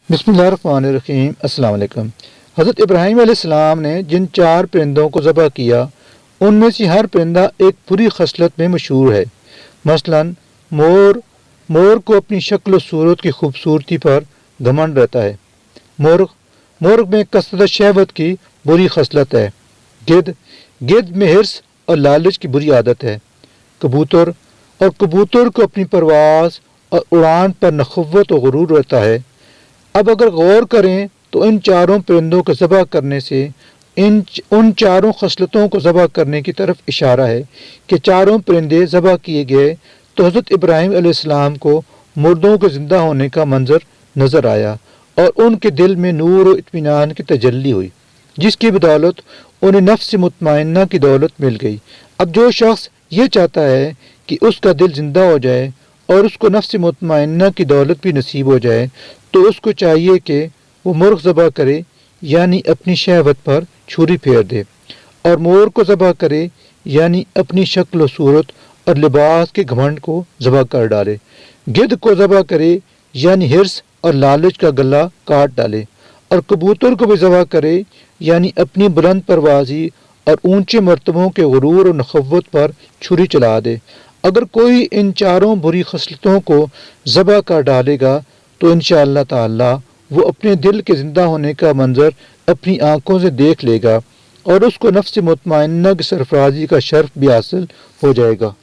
बिस्मिल्लाहिर्रहमानिर्रहीम। अस्सलाम वालेकुम। हज़रत इब्राहीम अलैहिस्सलाम ने जिन 4 परिंदों को ज़बह किया उनमें से हर परिंदा एक बुरी खसलत में मशहूर है। मसलन मोर को अपनी शक्ल व सूरत की खूबसूरती पर घमंड रहता है। मुर्ग में कसरत शहवत की बुरी खसलत है। गिद्ध में हिर्स और लालच की बुरी आदत है। कबूतर को अपनी परवाज़ और उड़ान पर नखवत और गुरूर रहता है। अब अगर गौर करें तो इन 4 परिंदों को ज़बह करने से उन 4 खसलतों को ज़बह करने की तरफ इशारा है कि 4 परिंदे ज़बह किए गए तो हज़रत इब्राहीम अलैहिस्सलाम को मुर्दों के ज़िंदा होने का मंजर नज़र आया और उनके दिल में नूर और इत्मीनान की तजल्ली हुई, जिसकी बदौलत उन्हें नफ्स मुतमइन्ना की दौलत मिल गई। अब जो शख्स ये चाहता है कि उसका दिल ज़िंदा हो जाए और उसको नफ्स मुतमइन्ना की दौलत भी नसीब हो जाए तो उसको चाहिए कि वो मुर्ग ज़बह करे, यानी अपनी शहवत पर छुरी फेर दे, और मोर को ज़बह करे, यानी अपनी शक्ल व सूरत और लिबास के घमंड को ज़बह कर डाले। गिद्ध को ज़बह करे, यानी हिर्स और लालच का गला काट डाले, और कबूतर को भी ज़बह करे, यानी अपनी बुलंद परवाज़ी और ऊंचे मर्तबों के गुरूर और नखवत पर छुरी चला दे। अगर कोई इन 4 बुरी खसलतों को ज़बह कर डालेगा तो इंशाअल्लाह ताला वो अपने दिल के ज़िंदा होने का मंजर अपनी आँखों से देख लेगा और उसको नफ्स मुतमइन्ना की सरफराजी का शर्फ भी हासिल हो जाएगा।